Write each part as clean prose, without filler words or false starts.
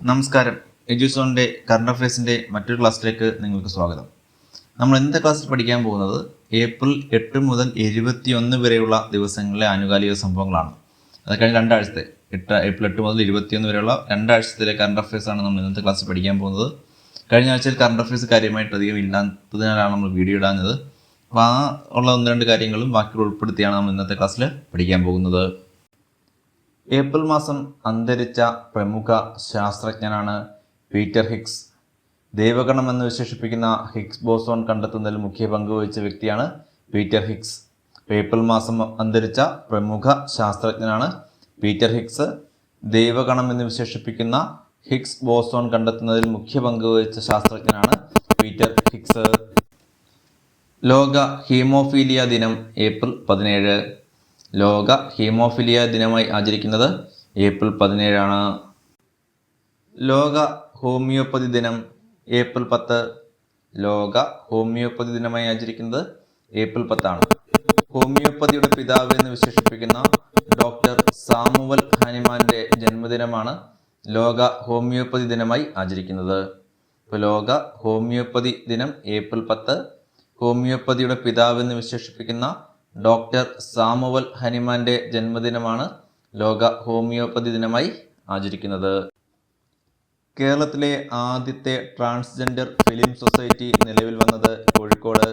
നമസ്കാരം. എഡ്യൂസോണിൻ്റെ കറണ്ട് അഫയേഴ്സിൻ്റെ മറ്റൊരു ക്ലാസ്സിലേക്ക് നിങ്ങൾക്ക് സ്വാഗതം. നമ്മൾ ഇന്നത്തെ ക്ലാസ്സിൽ പഠിക്കാൻ പോകുന്നത് ഏപ്രിൽ 8 മുതൽ 21 വരെയുള്ള ദിവസങ്ങളിലെ ആനുകാലിക സംഭവങ്ങളാണ്. അത് കഴിഞ്ഞ് രണ്ടാഴ്ചത്തെ ഏപ്രിൽ 8 മുതൽ 21 വരെയുള്ള രണ്ടാഴ്ചത്തിലെ കറണ്ട് അഫയേഴ്സാണ് നമ്മൾ ഇന്നത്തെ ക്ലാസ്സിൽ പഠിക്കാൻ പോകുന്നത്. കഴിഞ്ഞ ആഴ്ചയിൽ കറണ്ട് അഫയേഴ്സ് കാര്യമായിട്ട് അധികം ഇല്ലാത്തതിനാലാണ് നമ്മൾ വീഡിയോ ഇടാഞ്ഞത്. അപ്പോൾ ആ ഉള്ള ഒന്ന് രണ്ട് കാര്യങ്ങളും ബാക്കി ഉൾപ്പെടുത്തിയാണ് നമ്മൾ ഇന്നത്തെ ക്ലാസ്സിൽ പഠിക്കാൻ പോകുന്നത്. ഏപ്രിൽ മാസം അന്തരിച്ച പ്രമുഖ ശാസ്ത്രജ്ഞനാണ് പീറ്റർ ഹിഗ്സ്. ദൈവഗണം എന്ന് വിശേഷിപ്പിക്കുന്ന ഹിഗ്സ് ബോസോൺ കണ്ടെത്തുന്നതിൽ മുഖ്യ പങ്ക് വഹിച്ച വ്യക്തിയാണ് പീറ്റർ ഹിഗ്സ്. ഏപ്രിൽ മാസം അന്തരിച്ച പ്രമുഖ ശാസ്ത്രജ്ഞനാണ് പീറ്റർ ഹിഗ്സ്. ദൈവഗണം എന്ന് വിശേഷിപ്പിക്കുന്ന ഹിഗ്സ് ബോസോൺ കണ്ടെത്തുന്നതിൽ മുഖ്യ പങ്ക് വഹിച്ച ശാസ്ത്രജ്ഞനാണ് പീറ്റർ ഹിഗ്സ്. ലോക ഹീമോഫീലിയ ദിനം ഏപ്രിൽ 17. ലോക ഹീമോഫീലിയ ദിനമായി ആചരിക്കുന്നത് ഏപ്രിൽ 17 ലോക ഹോമിയോപ്പതി ദിനം ഏപ്രിൽ 10. ലോക ഹോമിയോപ്പതി ദിനമായി ആചരിക്കുന്നത് ഏപ്രിൽ 10. ഹോമിയോപ്പതിയുടെ പിതാവ് എന്ന് വിശേഷിപ്പിക്കുന്ന ഡോക്ടർ സാമുവൽ ഹാനിമാന്റെ ജന്മദിനമാണ് ലോക ഹോമിയോപ്പതി ദിനമായി ആചരിക്കുന്നത്. ഇപ്പോൾ ലോക ഹോമിയോപ്പതി ദിനം ഏപ്രിൽ 10. ഹോമിയോപ്പതിയുടെ പിതാവ് എന്ന് വിശേഷിപ്പിക്കുന്ന ഡോക്ടർ സാമുവൽ ഹനിമാന്റെ ജന്മദിനമാണ് ലോക ഹോമിയോപ്പതി ദിനമായി ആചരിക്കുന്നത്. കേരളത്തിലെ ആദ്യത്തെ ട്രാൻസ്ജെൻഡർ ഫിലിം സൊസൈറ്റി നിലവിൽ വന്നത് കോഴിക്കോട്.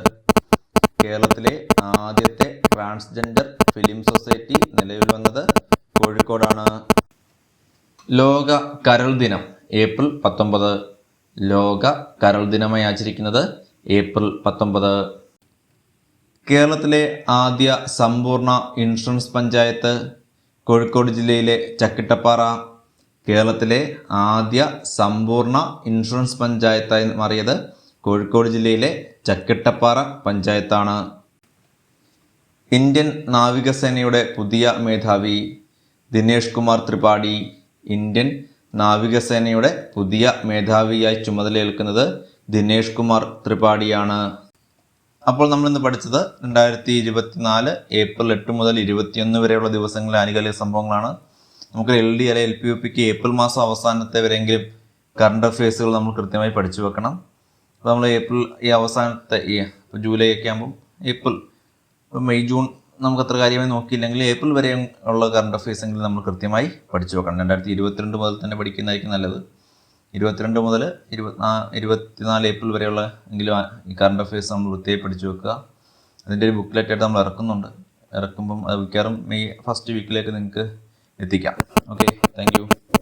കേരളത്തിലെ ആദ്യത്തെ ട്രാൻസ്ജെൻഡർ ഫിലിം സൊസൈറ്റി നിലവിൽ വന്നത് കോഴിക്കോടാണ്. ലോക കരൾ ദിനം ഏപ്രിൽ 19. ലോക കരൾ ദിനമായി ആചരിക്കുന്നത് ഏപ്രിൽ 19. കേരളത്തിലെ ആദ്യ സമ്പൂർണ്ണ ഇൻഷുറൻസ് പഞ്ചായത്ത് കോഴിക്കോട് ജില്ലയിലെ ചക്കിട്ടപ്പാറ. കേരളത്തിലെ ആദ്യ സമ്പൂർണ്ണ ഇൻഷുറൻസ് പഞ്ചായത്തായി മാറിയത് കോഴിക്കോട് ജില്ലയിലെ ചക്കിട്ടപ്പാറ പഞ്ചായത്താണ്. ഇന്ത്യൻ നാവികസേനയുടെ പുതിയ മേധാവി ദിനേഷ് കുമാർ ത്രിപാഠി. ഇന്ത്യൻ നാവികസേനയുടെ പുതിയ മേധാവിയായി ചുമതലയേൽക്കുന്നത് ദിനേഷ് കുമാർ ത്രിപാഠിയാണ്. അപ്പോൾ നമ്മളിന്ന് പഠിച്ചത് 2024 ഏപ്രിൽ 8 മുതൽ 21 വരെയുള്ള ദിവസങ്ങളിലെ ആനുകാലിക സംഭവങ്ങളാണ്. നമുക്ക് LD അല്ലെങ്കിൽ LPUPക്ക് ഏപ്രിൽ മാസം അവസാനത്തെ വരെയെങ്കിലും കറണ്ട് അഫയേഴ്സുകൾ നമ്മൾ കൃത്യമായി പഠിച്ചു വെക്കണം. അപ്പോൾ നമ്മൾ ഏപ്രിൽ ഈ അവസാനത്തെ ജൂലൈ ഒക്കെ ആകുമ്പം ഏപ്രിൽ മെയ് ജൂൺ നമുക്ക് അത്ര കാര്യമായി നോക്കിയില്ലെങ്കിൽ ഏപ്രിൽ വരെ ഉള്ള കറണ്ട് അഫയേഴ്സ് എങ്കിലും നമ്മൾ കൃത്യമായി പഠിച്ചു വെക്കണം. 2022 മുതൽ തന്നെ പഠിക്കുന്നതായിരിക്കും നല്ലത്. 22 മുതൽ 24 ഏപ്രിൽ വരെയുള്ള എങ്കിലും ഈ കറണ്ട് അഫയേഴ്സ് നമ്മൾ വൃത്തിയായി പഠിച്ചു വെക്കുക. അതിൻ്റെ ഒരു ബുക്ക്ലെറ്റ് ആയിട്ട് നമ്മൾ ഇറക്കുമ്പം അത് മിക്കവാറും മെയ് ഫസ്റ്റ് വീക്കിലേക്ക് നിങ്ങൾക്ക് എത്തിക്കാം. Okay, thank you.